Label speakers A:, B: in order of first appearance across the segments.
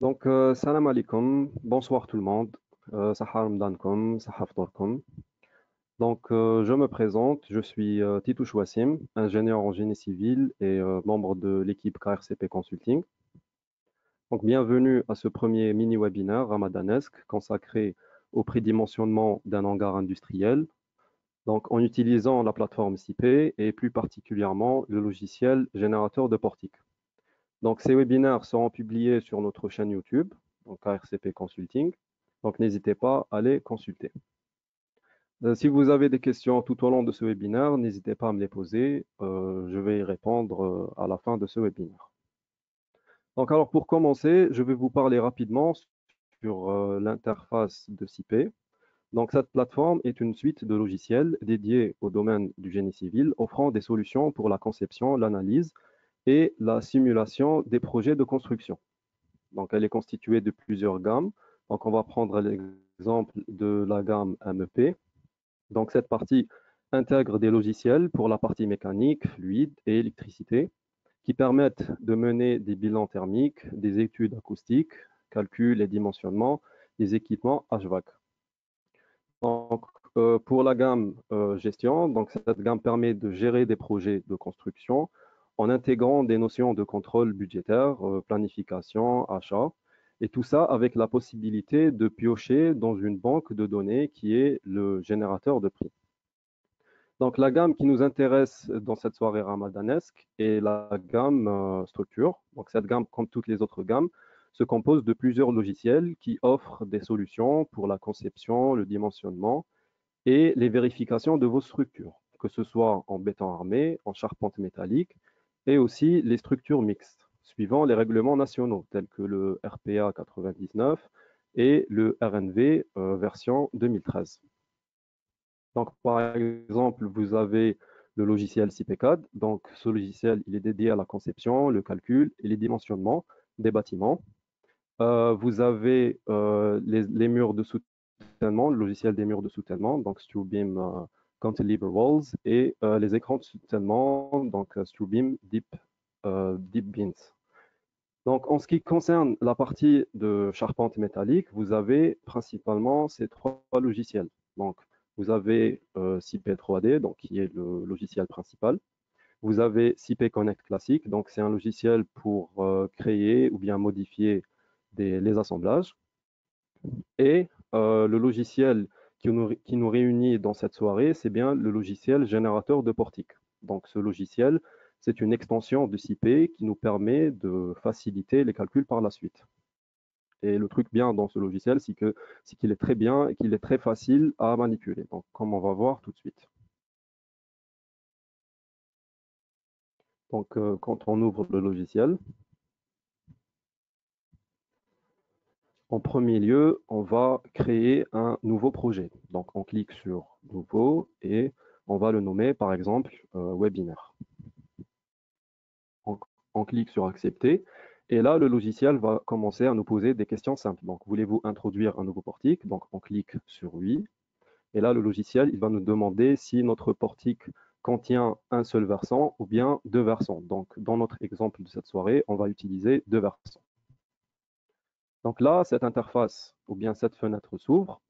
A: Salam alaikum, bonsoir tout le monde. Sahar Mdankom, Sahar Ftorkom. Je me présente, je suis Titouche Wassim, ingénieur en génie civil et membre de l'équipe KRCP Consulting. Bienvenue à ce premier mini-webinaire ramadanesque consacré au prédimensionnement d'un hangar industriel, en utilisant la plateforme SIP et plus particulièrement le logiciel générateur de portique. Ces webinaires seront publiés sur notre chaîne YouTube, KRCP Consulting. N'hésitez pas à les consulter. Si vous avez des questions tout au long de ce webinaire, n'hésitez pas à me les poser. Je vais y répondre à la fin de ce webinaire. Alors, pour commencer, je vais vous parler rapidement sur l'interface de SIP. Cette plateforme est une suite de logiciels dédiés au domaine du génie civil, offrant des solutions pour la conception, l'analyse et la simulation des projets de construction. Elle est constituée de plusieurs gammes. On va prendre l'exemple de la gamme MEP. Cette partie intègre des logiciels pour la partie mécanique, fluide et électricité qui permettent de mener des bilans thermiques, des études acoustiques, calculs et dimensionnement des équipements HVAC. Pour la gamme gestion, cette gamme permet de gérer des projets de construction en intégrant des notions de contrôle budgétaire, planification, achat, et tout ça avec la possibilité de piocher dans une banque de données qui est le générateur de prix. La gamme qui nous intéresse dans cette soirée ramadanesque est la gamme structure. Cette gamme, comme toutes les autres gammes, se compose de plusieurs logiciels qui offrent des solutions pour la conception, le dimensionnement et les vérifications de vos structures, que ce soit en béton armé, en charpente métallique et aussi les structures mixtes, suivant les règlements nationaux tels que le RPA 99 et le RNV version 2013. Par exemple, vous avez le logiciel CIPECAD. Ce logiciel, il est dédié à la conception, le calcul et les dimensionnements des bâtiments. Vous avez les murs de soutènement, le logiciel des murs de soutènement, StrueBeam Cantilever Walls, et les écrans de soutènement, StrueBeam Deep Beams. En ce qui concerne la partie de charpente métallique, vous avez principalement ces trois logiciels. Vous avez SIP 3D, qui est le logiciel principal. Vous avez SIP Connect Classique, c'est un logiciel pour créer ou bien modifier les assemblages. Et le logiciel qui nous réunit dans cette soirée, c'est bien le logiciel générateur de portique. Ce logiciel, c'est une extension de SIP qui nous permet de faciliter les calculs par la suite. Et le truc bien dans ce logiciel, c'est qu'il est très bien et qu'il est très facile à manipuler. Comme on va voir tout de suite. Quand on ouvre le logiciel, en premier lieu, on va créer un nouveau projet. On clique sur Nouveau et on va le nommer, par exemple, Webinaire. On clique sur Accepter. Et là, le logiciel va commencer à nous poser des questions simples. Voulez-vous introduire un nouveau portique? On clique sur Oui. Et là, le logiciel, il va nous demander si notre portique contient un seul versant ou bien deux versants. Dans notre exemple de cette soirée, on va utiliser deux versants. Là, cette interface ou bien cette fenêtre s'ouvre.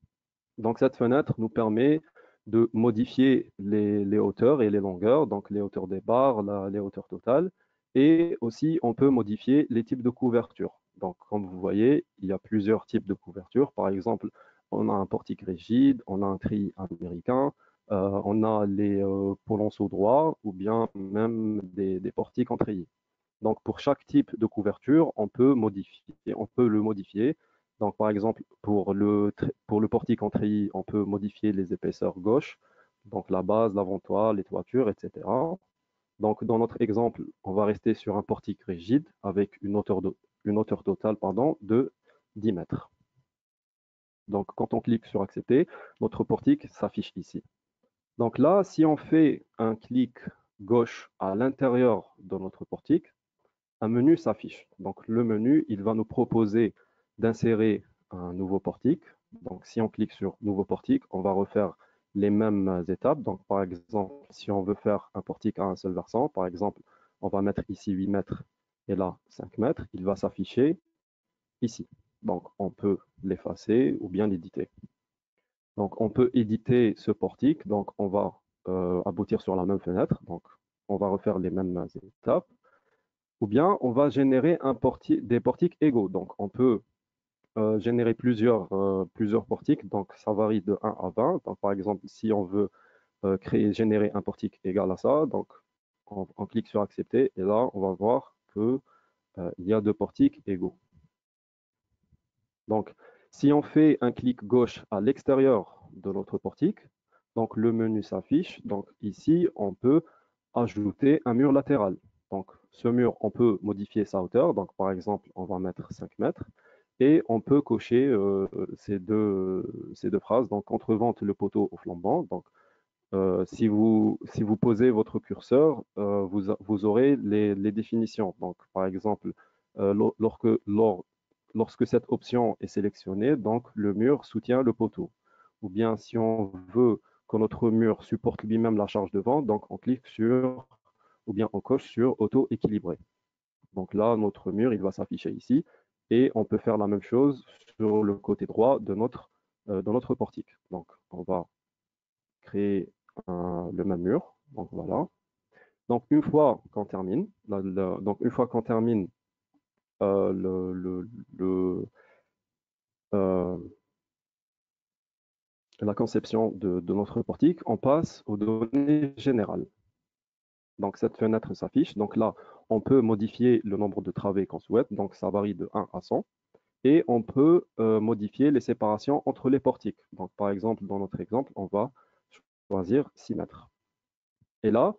A: Cette fenêtre nous permet de modifier les hauteurs et les longueurs, les hauteurs des barres, les hauteurs totales. Et aussi, on peut modifier les types de couverture. Comme vous voyez, il y a plusieurs types de couverture. Par exemple, on a un portique rigide, on a un treillis américain, on a les polonceaux droits ou bien même des portiques en treillis. Pour chaque type de couverture, on peut le modifier. Par exemple, pour le portique en treillis, on peut modifier les épaisseurs gauche, la base, l'avant-toit, les toitures, etc. Dans notre exemple, on va rester sur un portique rigide avec une hauteur totale de 10 mètres. Quand on clique sur Accepter, notre portique s'affiche ici. Là, si on fait un clic gauche à l'intérieur de notre portique, un menu s'affiche. Le menu, il va nous proposer d'insérer un nouveau portique. Si on clique sur Nouveau portique, on va refaire les mêmes étapes. Par exemple, si on veut faire un portique à un seul versant, par exemple, on va mettre ici 8 mètres et là 5 mètres, il va s'afficher ici. Donc, on peut l'effacer ou bien l'éditer. Donc, on peut éditer ce portique. Donc, on va aboutir sur la même fenêtre. Donc, on va refaire les mêmes étapes. Ou bien, on va générer des portiques égaux. Donc, on peut générer plusieurs portiques. Donc, ça varie de 1 à 20. Donc, par exemple, si on veut générer un portique égal à ça, donc on clique sur accepter et là, on va voir que il y a deux portiques égaux. Donc, si on fait un clic gauche à l'extérieur de notre portique, donc le menu s'affiche. Donc ici, on peut ajouter un mur latéral. Donc ce mur, on peut modifier sa hauteur. Donc par exemple, on va mettre 5 mètres et on peut cocher ces deux phrases. Donc contrevente le poteau au flambant. Donc si vous posez votre curseur, vous aurez les définitions. Donc, par exemple, lorsque cette option est sélectionnée, donc le mur soutient le poteau. Ou bien si on veut que notre mur supporte lui-même la charge de vent, donc on clique sur, ou bien on coche sur auto équilibré. Donc là, notre mur, il va s'afficher ici. Et on peut faire la même chose sur le côté droit de notre portique. Donc, on va créer le même mur. Donc voilà. Donc une fois qu'on termine, donc une fois qu'on termine euh, le, le- le, euh, la conception de notre portique, on passe aux données générales. Donc cette fenêtre s'affiche. Donc là, on peut modifier le nombre de travées qu'on souhaite. Donc ça varie de 1 à 100. Et on peut modifier les séparations entre les portiques. Donc par exemple, dans notre exemple, on va choisir 6 mètres. Et là,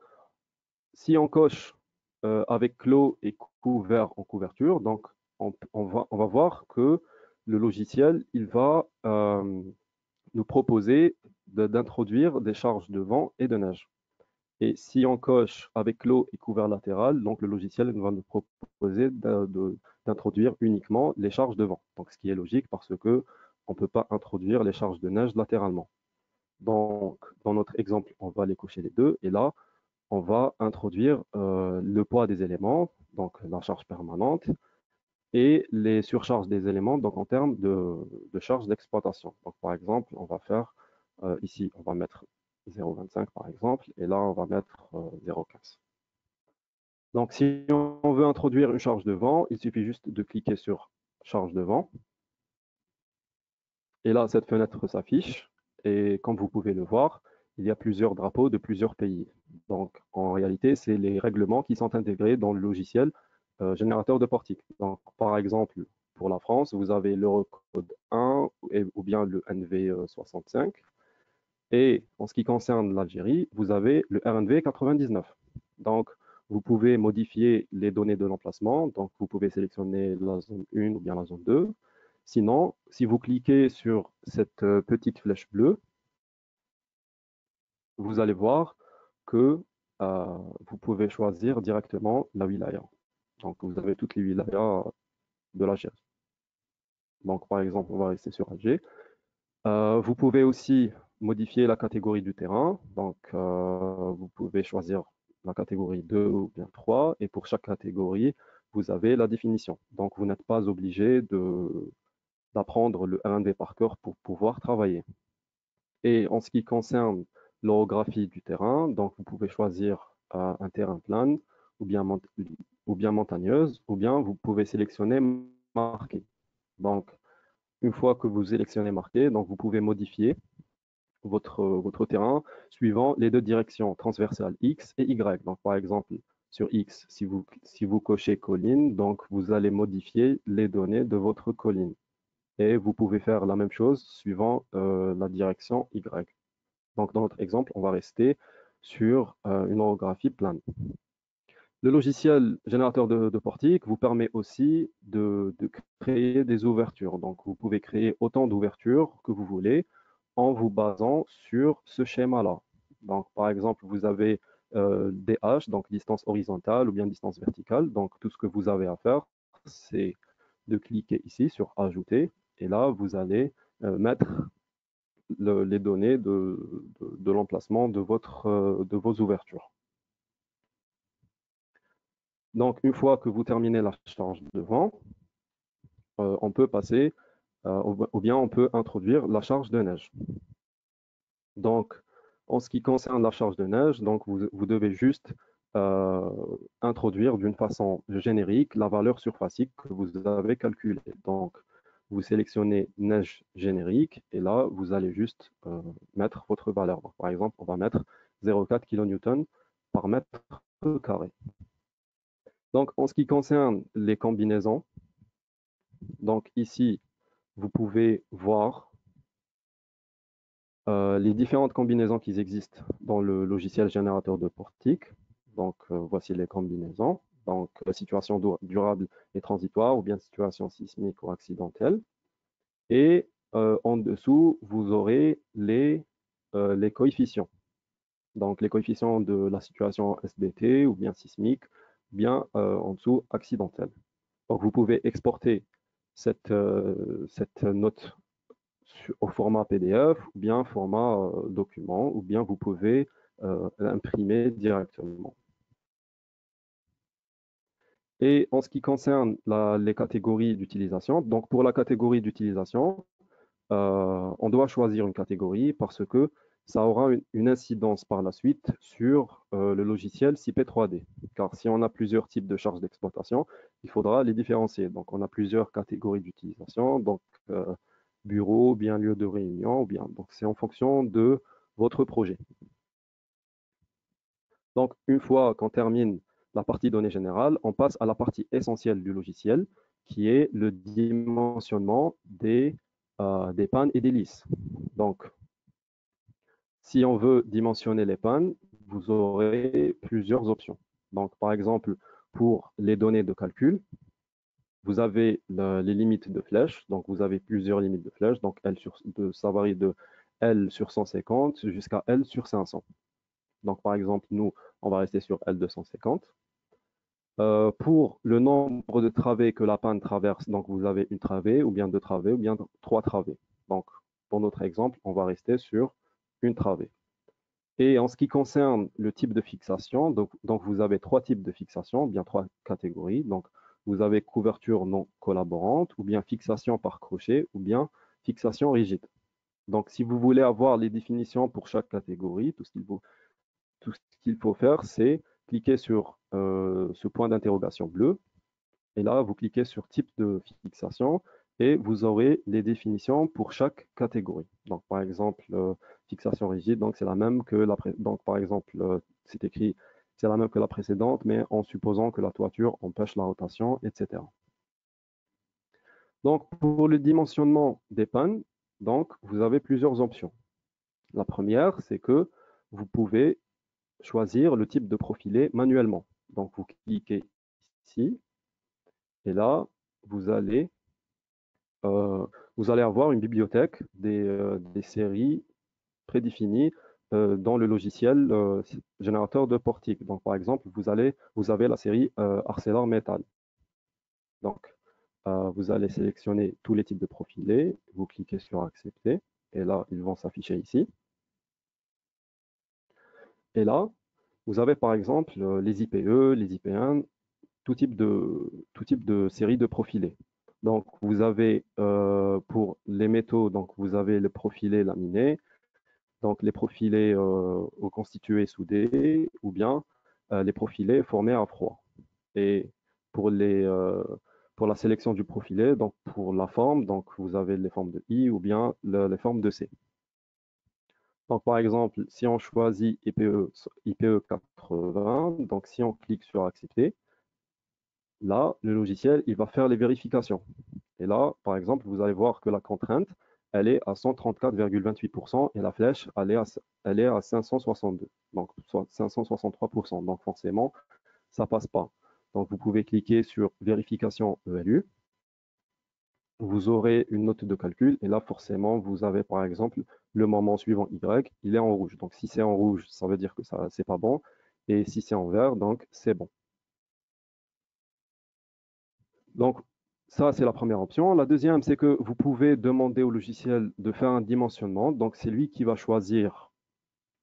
A: si on coche avec clos et couvert en couverture, donc on va voir que le logiciel, il va nous proposer d'introduire des charges de vent et de neige. Et si on coche avec clos et couvert latéral, donc le logiciel va nous proposer d'introduire uniquement les charges de vent. Donc ce qui est logique parce que on ne peut pas introduire les charges de neige latéralement. Donc dans notre exemple, on va les cocher les deux. Et là, on va introduire le poids des éléments, donc la charge permanente, et les surcharges des éléments, donc en termes de charge d'exploitation. Donc par exemple, on va faire ici, on va mettre 0,25 par exemple, et là, on va mettre 0,15. Donc si on veut introduire une charge de vent, il suffit juste de cliquer sur charge de vent. Et là, cette fenêtre s'affiche. Et comme vous pouvez le voir, il y a plusieurs drapeaux de plusieurs pays. Donc, en réalité, c'est les règlements qui sont intégrés dans le logiciel générateur de portique. Donc, par exemple, pour la France, vous avez l'Eurocode 1 ou bien le NV65. Et en ce qui concerne l'Algérie, vous avez le RNV 99. Donc, vous pouvez modifier les données de l'emplacement. Donc, vous pouvez sélectionner la zone 1 ou bien la zone 2. Sinon, si vous cliquez sur cette petite flèche bleue, vous allez voir que vous pouvez choisir directement la wilaya. Donc, vous avez toutes les wilayas de l'Algérie. Donc, par exemple, on va rester sur Alger. Vous pouvez aussi modifier la catégorie du terrain. Donc, vous pouvez choisir la catégorie 2 ou bien 3. Et pour chaque catégorie, vous avez la définition. Donc, vous n'êtes pas obligé d'apprendre le RNV par cœur pour pouvoir travailler. Et en ce qui concerne l'orographie du terrain, donc vous pouvez choisir un terrain plane ou bien, ou bien montagneuse, ou bien vous pouvez sélectionner marqué. Donc, une fois que vous sélectionnez marqué, donc vous pouvez modifier votre terrain suivant les deux directions transversales X et Y. Donc, par exemple, sur X, si vous cochez colline, donc vous allez modifier les données de votre colline. Et vous pouvez faire la même chose suivant la direction Y. Donc, dans notre exemple, on va rester sur une orographie plane. Le logiciel générateur de portique vous permet aussi de créer des ouvertures. Donc, vous pouvez créer autant d'ouvertures que vous voulez en vous basant sur ce schéma-là. Donc, par exemple, vous avez des H, donc distance horizontale ou bien distance verticale. Donc, tout ce que vous avez à faire, c'est de cliquer ici sur Ajouter. Et là, vous allez mettre les données de l'emplacement de vos ouvertures. Donc, une fois que vous terminez la charge de vent, on peut passer, ou bien on peut introduire la charge de neige. Donc, en ce qui concerne la charge de neige, donc vous devez juste introduire d'une façon générique la valeur surfacique que vous avez calculée. Donc, vous sélectionnez neige générique et là, vous allez juste mettre votre valeur. Donc, par exemple, on va mettre 0,4 kN par mètre carré. Donc, en ce qui concerne les combinaisons, donc ici, vous pouvez voir les différentes combinaisons qui existent dans le logiciel générateur de portique. Donc, voici les combinaisons. Donc, situation durable et transitoire, ou bien situation sismique ou accidentelle. Et en dessous, vous aurez les coefficients. Donc, les coefficients de la situation SBT, ou bien sismique, ou bien en dessous, accidentelle. Donc, vous pouvez exporter cette note au format PDF ou bien format document, ou bien vous pouvez l'imprimer directement. Et en ce qui concerne les catégories d'utilisation, donc pour la catégorie d'utilisation, on doit choisir une catégorie parce que ça aura une incidence par la suite sur le logiciel CP3D. Car si on a plusieurs types de charges d'exploitation, il faudra les différencier. Donc, on a plusieurs catégories d'utilisation, donc bureau, bien lieu de réunion, ou bien. Donc, c'est en fonction de votre projet. Donc, une fois qu'on termine la partie données générales, on passe à la partie essentielle du logiciel, qui est le dimensionnement des pannes et des lisses. Donc, si on veut dimensionner les pannes, vous aurez plusieurs options. Donc, par exemple, pour les données de calcul, vous avez les limites de flèches. Donc, vous avez plusieurs limites de flèches. Donc, ça varie de L sur 150 jusqu'à L sur 500. Donc, par exemple, nous, on va rester sur L250. Pour le nombre de travées que la panne traverse, donc vous avez une travée, ou bien deux travées, ou bien trois travées. Donc, pour notre exemple, on va rester sur une travée. Et en ce qui concerne le type de fixation, donc vous avez trois types de fixation, bien trois catégories. Donc, vous avez couverture non collaborante, ou bien fixation par crochet, ou bien fixation rigide. Donc, si vous voulez avoir les définitions pour chaque catégorie, tout ce qu'il faut faire, c'est cliquer sur ce point d'interrogation bleu. Et là, vous cliquez sur type de fixation et vous aurez les définitions pour chaque catégorie. Donc, par exemple, fixation rigide, donc c'est la même que donc, par exemple, c'est écrit, c'est la même que la précédente, mais en supposant que la toiture empêche la rotation, etc. Donc, pour le dimensionnement des pannes, donc, vous avez plusieurs options. La première, c'est que vous pouvez choisir le type de profilé manuellement. Donc, vous cliquez ici, et là, vous allez avoir une bibliothèque des séries prédéfinies dans le logiciel générateur de portique. Donc, par exemple, vous avez la série ArcelorMittal. Donc, vous allez sélectionner tous les types de profilés, vous cliquez sur Accepter, et là, ils vont s'afficher ici. Et là, vous avez par exemple les IPE, les IPN, tout type de série de profilés. Donc, vous avez pour les métaux, donc vous avez les profilés laminés, donc les profilés constitués soudés, ou bien les profilés formés à froid. Et pour pour la sélection du profilé, donc pour la forme, donc vous avez les formes de I ou bien les formes de C. Donc, par exemple, si on choisit IPE 80, donc si on clique sur Accepter, là, le logiciel, il va faire les vérifications. Et là, par exemple, vous allez voir que la contrainte, elle est à 134,28% et la flèche, elle est à 562, donc 563%. Donc, forcément, ça ne passe pas. Donc, vous pouvez cliquer sur vérification ELU. Vous aurez une note de calcul et là, forcément, vous avez par exemple le moment suivant Y, il est en rouge. Donc, si c'est en rouge, ça veut dire que ça, c'est pas bon. Et si c'est en vert, donc c'est bon. Donc, ça, c'est la première option. La deuxième, c'est que vous pouvez demander au logiciel de faire un dimensionnement. Donc, c'est lui qui va choisir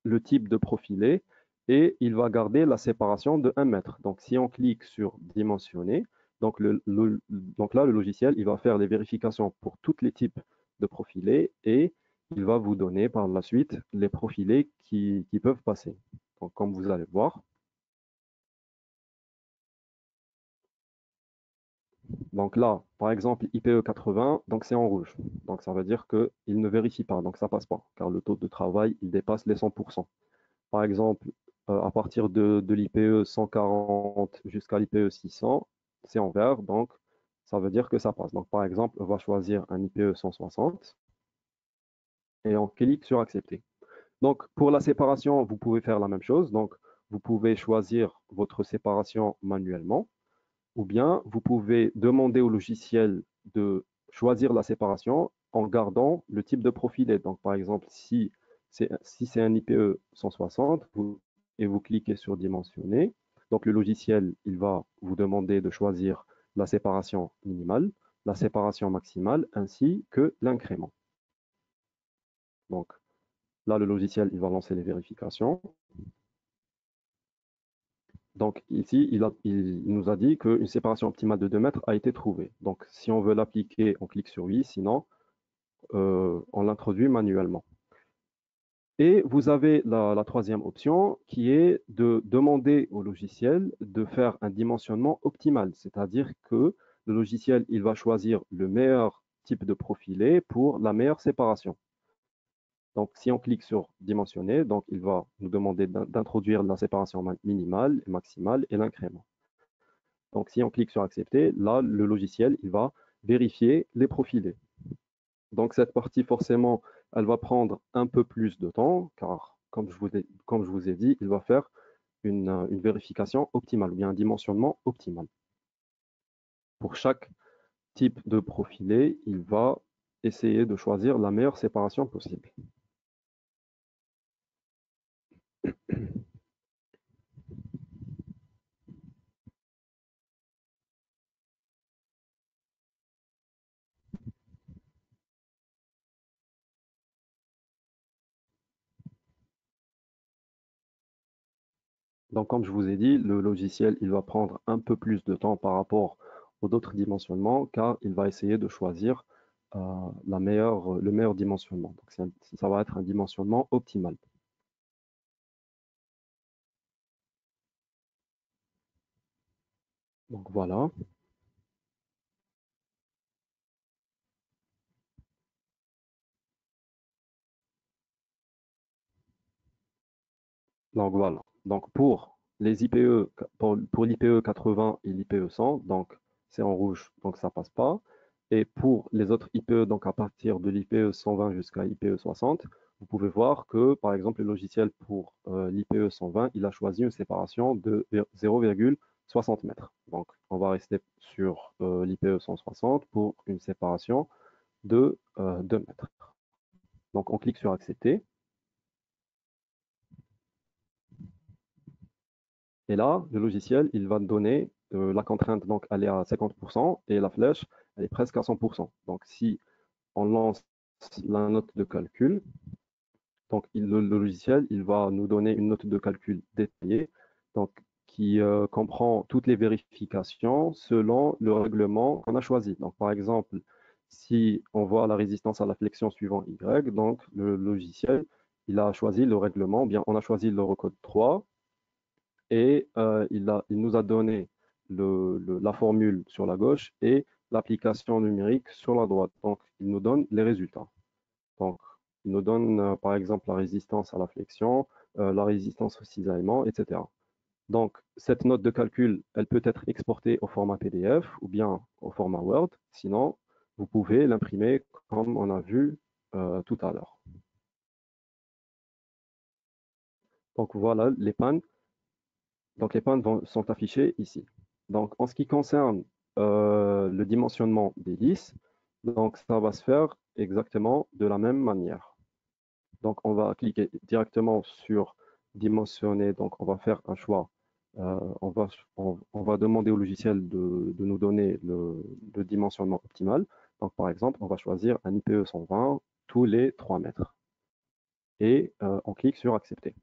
A: le type de profilé et il va garder la séparation de 1 mètre. Donc, si on clique sur dimensionner, Donc là, le logiciel, il va faire les vérifications pour tous les types de profilés et il va vous donner par la suite les profilés qui peuvent passer. Donc, comme vous allez voir, donc là, par exemple, IPE 80, donc c'est en rouge. Donc ça veut dire qu'il ne vérifie pas, donc ça passe pas, car le taux de travail, il dépasse les 100%. Par exemple, à partir de l'IPE 140 jusqu'à l'IPE 600, c'est en vert, donc ça veut dire que ça passe. Donc par exemple, on va choisir un IPE 160 et on clique sur accepter. Donc pour la séparation, vous pouvez faire la même chose. Donc vous pouvez choisir votre séparation manuellement ou bien vous pouvez demander au logiciel de choisir la séparation en gardant le type de profilé. Donc, par exemple, si c'est un IPE 160 et vous cliquez sur dimensionner, donc le logiciel, il va vous demander de choisir la séparation minimale, la séparation maximale, ainsi que l'incrément. Donc là, le logiciel, il va lancer les vérifications. Donc ici, il nous a dit qu'une séparation optimale de 2 mètres a été trouvée. Donc si on veut l'appliquer, on clique sur oui, sinon on l'introduit manuellement. Et vous avez la troisième option qui est de demander au logiciel de faire un dimensionnement optimal, c'est-à-dire que le logiciel, il va choisir le meilleur type de profilé pour la meilleure séparation. Donc, si on clique sur dimensionner, donc il va nous demander d'introduire la séparation minimale et maximale et l'incrément. Donc, si on clique sur accepter, là, le logiciel, il va vérifier les profilés. Donc, cette partie, forcément, elle va prendre un peu plus de temps, car, comme je vous ai dit, il va faire une vérification optimale, ou bien un dimensionnement optimal. Pour chaque type de profilé, il va essayer de choisir la meilleure séparation possible. Donc, comme je vous ai dit, le logiciel, il va prendre un peu plus de temps par rapport aux autres dimensionnements, car il va essayer de choisir le meilleur dimensionnement. Donc, ça va être un dimensionnement optimal. Donc, voilà. Donc, voilà. Donc, pour les IPE, pour l'IPE 80 et l'IPE 100, donc c'est en rouge, donc ça passe pas. Et pour les autres IPE, donc à partir de l'IPE 120 jusqu'à l'IPE 60, vous pouvez voir que, par exemple, le logiciel pour l'IPE 120, il a choisi une séparation de 0,60 mètres. Donc, on va rester sur l'IPE 160 pour une séparation de 2 mètres. Donc, on clique sur accepter. Et là, le logiciel, il va donner la contrainte, donc elle est à 50% et la flèche, elle est presque à 100%. Donc, si on lance la note de calcul, donc le logiciel, il va nous donner une note de calcul détaillée, donc qui comprend toutes les vérifications selon le règlement qu'on a choisi. Donc, par exemple, si on voit la résistance à la flexion suivant Y, donc le logiciel, il a choisi le règlement, bien on a choisi l'Eurocode 3 et il nous a donné la formule sur la gauche et l'application numérique sur la droite. Donc, il nous donne les résultats. Donc, il nous donne par exemple la résistance à la flexion, la résistance au cisaillement, etc. Donc, cette note de calcul, elle peut être exportée au format PDF ou bien au format Word. Sinon, vous pouvez l'imprimer comme on a vu tout à l'heure. Donc, voilà les pannes. Donc, les pannes sont affichées ici. Donc, en ce qui concerne le dimensionnement des lisses, donc ça va se faire exactement de la même manière. Donc, on va cliquer directement sur dimensionner. Donc, on va faire un choix. On va demander au logiciel de nous donner le dimensionnement optimal. Donc, par exemple, on va choisir un IPE 120 tous les 3 mètres. Et on clique sur accepter.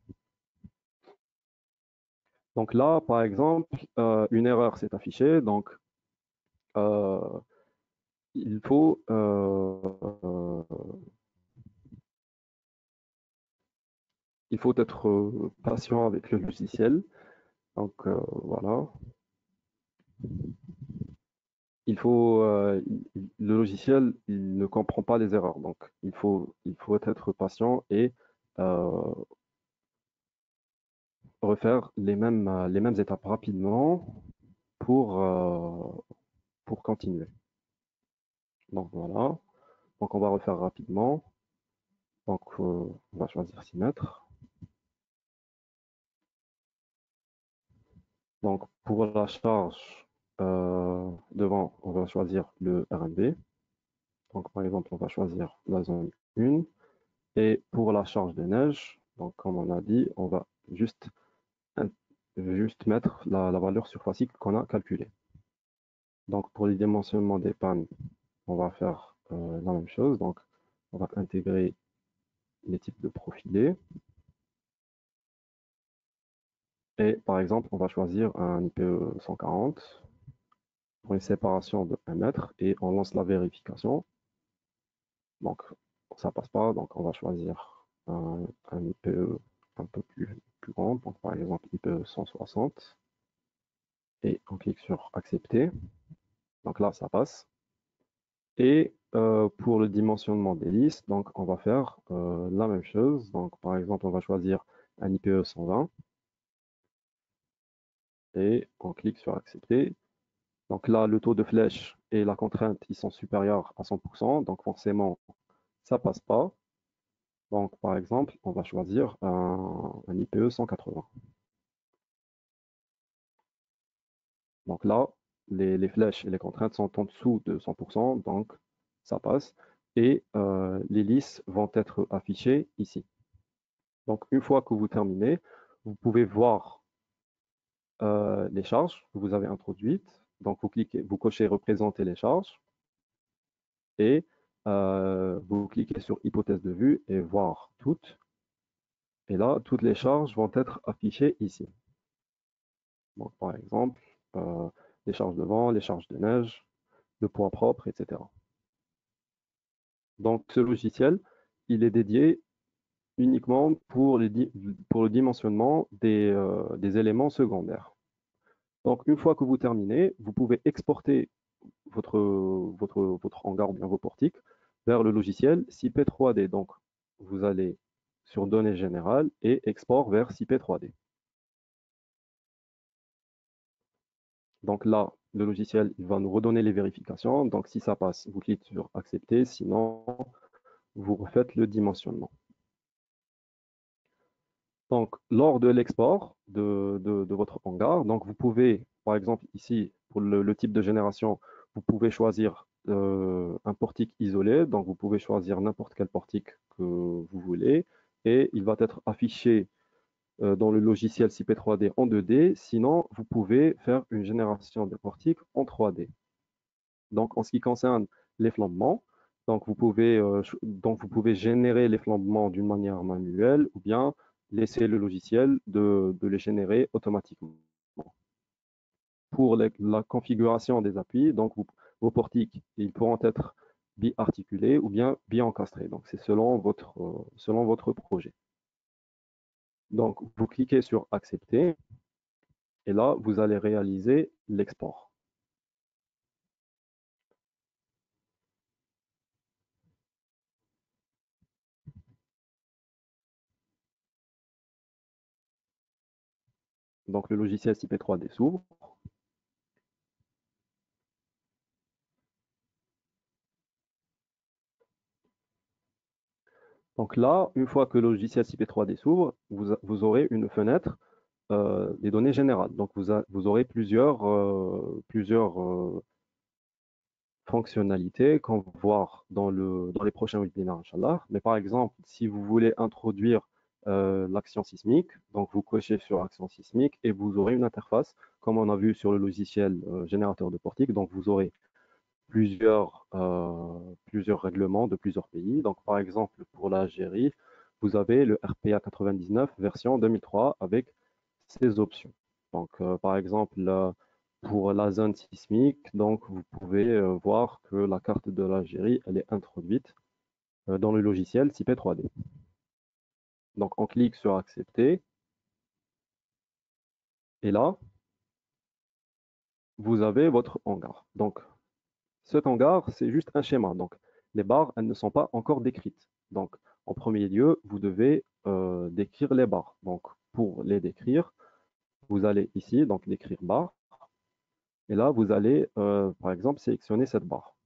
A: Donc là, par exemple, une erreur s'est affichée. Donc, euh, il faut, il faut être patient avec le logiciel. Donc voilà, le logiciel, il ne comprend pas les erreurs. Donc il faut être patient et euh, refaire les mêmes étapes rapidement pour continuer. Donc voilà, donc on va refaire rapidement. Donc on va choisir 6 mètres. Donc pour la charge devant, on va choisir le RMB. Donc par exemple, on va choisir la zone 1. Et pour la charge de neige, donc comme on a dit, on va juste, juste mettre la valeur surfacique qu'on a calculée. Donc pour les dimensionnements des pannes, on va faire la même chose. Donc on va intégrer les types de profilés. Et par exemple, on va choisir un IPE 140 pour une séparation de 1 mètre et on lance la vérification. Donc ça passe pas, donc on va choisir un IPE un peu plus grand, donc par exemple IPE 160 et on clique sur accepter. Donc là, ça passe. Et pour le dimensionnement des listes, donc on va faire la même chose. Donc par exemple, on va choisir un IPE 120 et on clique sur accepter. Donc là, le taux de flèche et la contrainte, ils sont supérieurs à 100%. Donc forcément, ça passe pas. Donc par exemple, on va choisir un IPE 180. Donc là, les flèches et les contraintes sont en dessous de 100%, donc ça passe. Et les listes vont être affichées ici. Donc une fois que vous terminez, vous pouvez voir les charges que vous avez introduites. Donc vous cliquez, vous cochez représenter les charges et vous cliquez sur hypothèse de vue et voir toutes. Et là, toutes les charges vont être affichées ici. Donc par exemple, euh, les charges de vent, les charges de neige, le poids propre, etc. Donc ce logiciel, il est dédié uniquement pour le dimensionnement des éléments secondaires. Donc une fois que vous terminez, vous pouvez exporter votre hangar ou bien vos portiques vers le logiciel CP3D. Donc vous allez sur données générales et export vers CP3D. Donc là, le logiciel il va nous redonner les vérifications. Donc si ça passe, vous cliquez sur accepter, sinon vous refaites le dimensionnement. Donc, lors de l'export de votre hangar, donc vous pouvez, par exemple, ici, pour le type de génération, vous pouvez choisir un portique isolé. Donc, vous pouvez choisir n'importe quel portique que vous voulez et il va être affiché dans le logiciel CP3D en 2D. Sinon, vous pouvez faire une génération de portiques en 3D. Donc, en ce qui concerne les flambements, donc vous pouvez générer les flambements d'une manière manuelle ou bien laisser le logiciel de les générer automatiquement. Pour la configuration des appuis, donc vos portiques, ils pourront être bi-articulés ou bien bi-encastrés. Donc, c'est selon votre projet. Donc, vous cliquez sur accepter et là, vous allez réaliser l'export. Donc, le logiciel CP3D s'ouvre. Donc là, une fois que le logiciel CP3D s'ouvre, vous aurez une fenêtre des données générales. Donc vous aurez plusieurs fonctionnalités qu'on va voir dans les prochains webinaires, Inch'Allah. Mais par exemple, si vous voulez introduire l'action sismique, donc vous cochez sur action sismique et vous aurez une interface, comme on a vu sur le logiciel générateur de portique. Donc vous aurez plusieurs règlements de plusieurs pays. Donc, par exemple, pour l'Algérie, vous avez le RPA 99 version 2003 avec ces options. Donc, par exemple, pour la zone sismique, donc vous pouvez voir que la carte de l'Algérie, elle est introduite dans le logiciel CIPE 3D. Donc on clique sur accepter et là, vous avez votre hangar. Donc cet hangar, c'est juste un schéma. Donc les barres, elles ne sont pas encore décrites. Donc en premier lieu, vous devez décrire les barres. Donc pour les décrire, vous allez ici, donc décrire barre. Et là, vous allez, par exemple, sélectionner cette barre.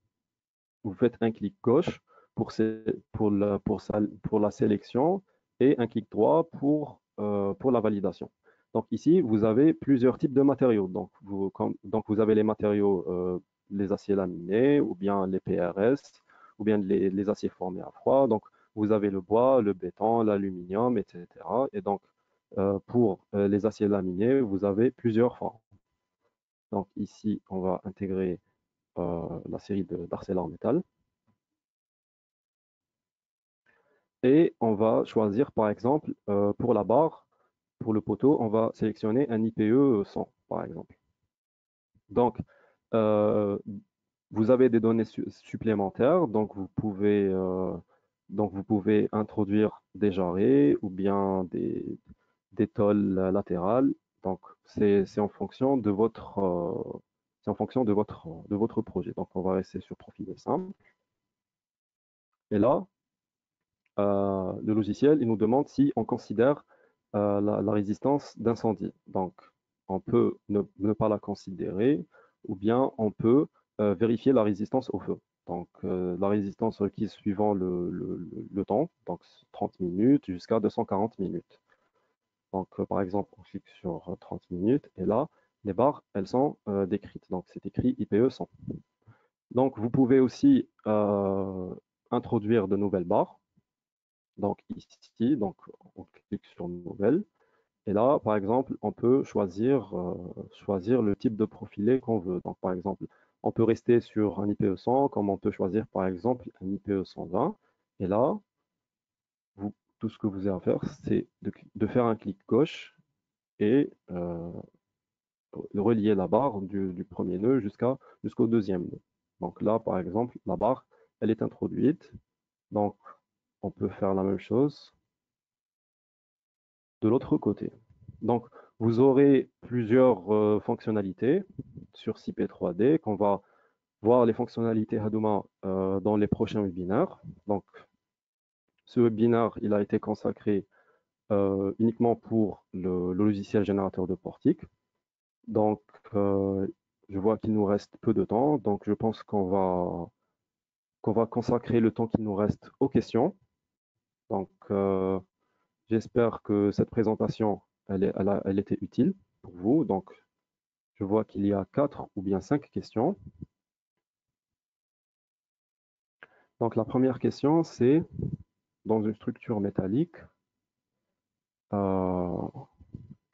A: Vous faites un clic gauche pour la sélection et un clic droit pour la validation. Donc ici, vous avez plusieurs types de matériaux. Donc vous avez les matériaux, les aciers laminés, ou bien les PRS, ou bien les aciers formés à froid. Donc vous avez le bois, le béton, l'aluminium, etc. Et donc pour les aciers laminés, vous avez plusieurs formes. Donc ici, on va intégrer la série d'ArcelorMittal. Et on va choisir, par exemple, pour la barre, pour le poteau, on va sélectionner un IPE 100, par exemple. Donc, euh, vous avez des données supplémentaires, donc vous pouvez introduire des jarrets ou bien des tôles latérales. Donc, c'est en fonction de c'est en fonction de votre projet. Donc, on va rester sur profil simple. Et là, le logiciel, il nous demande si on considère la résistance d'incendie. Donc, on peut ne pas la considérer ou bien on peut vérifier la résistance au feu. Donc, la résistance requise suivant le temps, donc 30 minutes jusqu'à 240 minutes. Donc, par exemple, on clique sur 30 minutes et là, les barres, elles sont décrites. Donc, c'est écrit IPE 100. Donc, vous pouvez aussi introduire de nouvelles barres. Donc ici, donc on clique sur Nouvelle. Et là, par exemple, on peut choisir le type de profilé qu'on veut. Donc par exemple, on peut rester sur un IPE 100, comme on peut choisir par exemple un IPE 120. Et là, tout ce que vous avez à faire, c'est de faire un clic gauche et de relier la barre du premier nœud jusqu'au deuxième nœud. Donc là, par exemple, la barre, elle est introduite. Donc on peut faire la même chose de l'autre côté. Donc, vous aurez plusieurs fonctionnalités sur CP3D qu'on va voir les fonctionnalités Hadouma dans les prochains webinaires. Donc, ce webinaire, il a été consacré uniquement pour le logiciel générateur de portique. Donc, je vois qu'il nous reste peu de temps. Donc, je pense qu'on va consacrer le temps qu'il nous reste aux questions. Donc, j'espère que cette présentation, elle était utile pour vous. Donc, je vois qu'il y a 4 ou bien 5 questions. Donc, la première question, c'est dans une structure métallique, euh,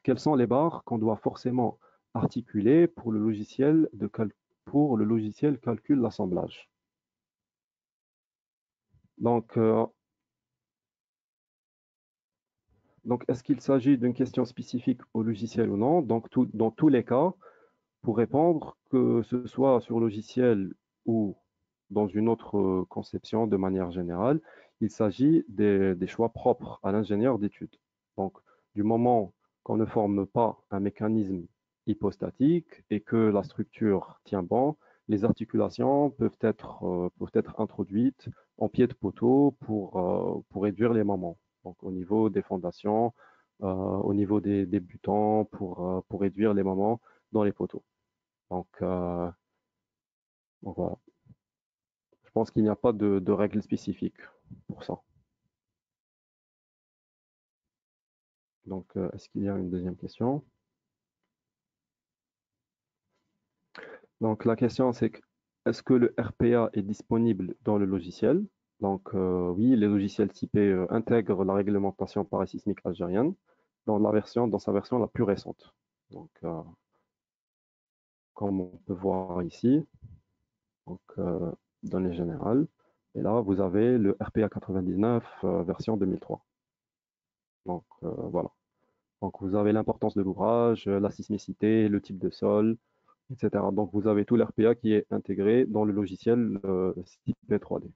A: quelles sont les barres qu'on doit forcément articuler pour pour le logiciel calcul l'assemblage? Donc, est-ce qu'il s'agit d'une question spécifique au logiciel ou non? Donc, dans tous les cas, pour répondre, que ce soit sur logiciel ou dans une autre conception de manière générale, il s'agit des choix propres à l'ingénieur d'études. Donc, du moment qu'on ne forme pas un mécanisme hypostatique et que la structure tient bon, les articulations peuvent être introduites en pied de poteau pour réduire les moments. Donc, au niveau des fondations, au niveau des butants, pour réduire les moments dans les poteaux. Donc, voilà. Je pense qu'il n'y a pas de règles spécifiques pour ça. Donc, est-ce qu'il y a une deuxième question? Donc, la question, c'est est-ce que le RPA est disponible dans le logiciel? Donc, oui, les logiciels typés intègrent la réglementation parasismique algérienne dans sa version la plus récente. Donc, comme on peut voir ici, donc, données générales. Et là, vous avez le RPA 99 version 2003. Donc, voilà. Donc, vous avez l'importance de l'ouvrage, la sismicité, le type de sol, etc. Donc, vous avez tout l'RPA qui est intégré dans le logiciel SIP 3D.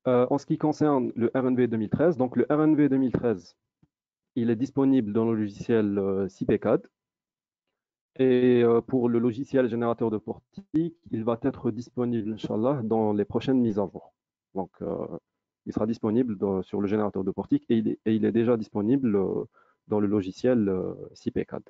A: En ce qui concerne le RNV 2013, donc le RNV 2013, il est disponible dans le logiciel CPCAD. Et pour le logiciel générateur de portique, il va être disponible, Inch'Allah, dans les prochaines mises à jour. Donc, il sera disponible sur le générateur de portique et il est déjà disponible dans le logiciel CPCAD.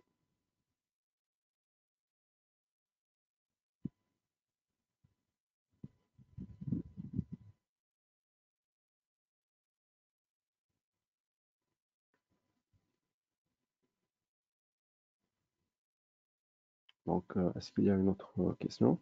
A: Donc, est-ce qu'il y a une autre question?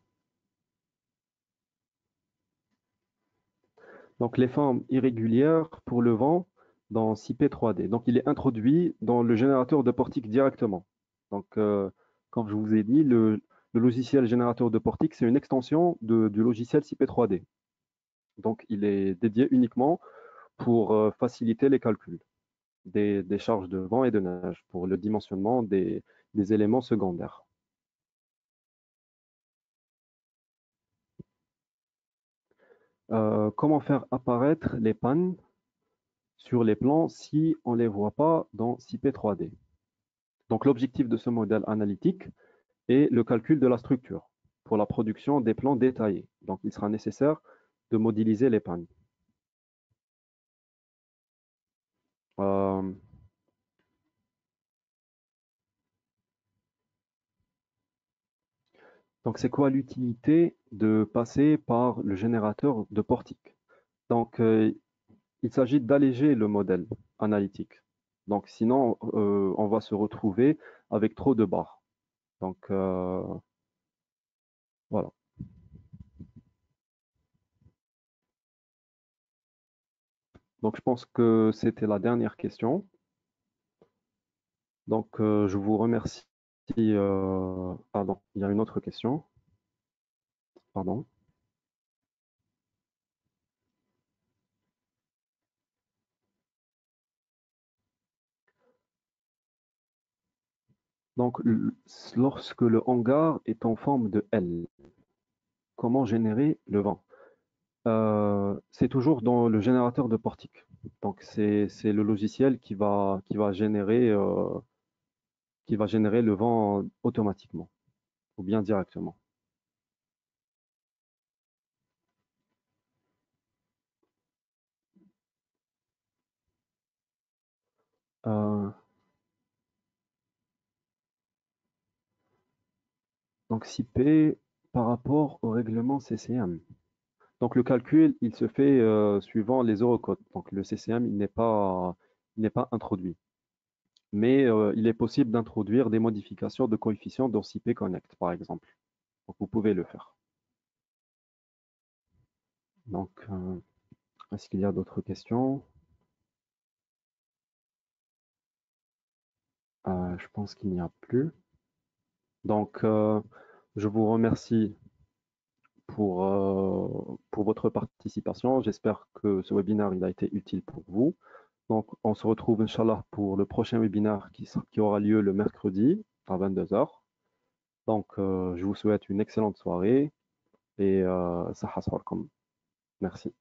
A: Donc, les formes irrégulières pour le vent dans CP 3D. Donc, il est introduit dans le générateur de portique directement. Donc, comme je vous ai dit, le logiciel générateur de portique, c'est une extension du logiciel CP 3D. Donc, il est dédié uniquement pour faciliter les calculs des charges de vent et de neige, pour le dimensionnement des éléments secondaires. Comment faire apparaître les pannes sur les plans si on ne les voit pas dans CP 3D? Donc, l'objectif de ce modèle analytique est le calcul de la structure pour la production des plans détaillés. Donc, il sera nécessaire de modéliser les pannes. Euh, donc, c'est quoi l'utilité de passer par le générateur de portique? Donc, il s'agit d'alléger le modèle analytique. Donc, sinon, on va se retrouver avec trop de barres. Donc, voilà. Donc, je pense que c'était la dernière question. Donc, je vous remercie. Pardon, il y a une autre question. Pardon. Donc, lorsque le hangar est en forme de L, comment générer le vent? C'est toujours dans le générateur de portique. Donc, c'est le logiciel qui va générer le vent automatiquement ou bien directement. Euh, donc, SIP par rapport au règlement CCM. Donc, le calcul, il se fait suivant les eurocodes. Donc, le CCM, il n'est pas introduit. Mais il est possible d'introduire des modifications de coefficients dans SIP Connect, par exemple. Donc, vous pouvez le faire. Donc, est-ce qu'il y a d'autres questions? Je pense qu'il n'y a plus. Donc, je vous remercie pour votre participation. J'espère que ce webinaire il a été utile pour vous. Donc, on se retrouve, Inch'Allah, pour le prochain webinaire qui aura lieu le mercredi à 22 heures. Donc, je vous souhaite une excellente soirée et ça comme. Merci.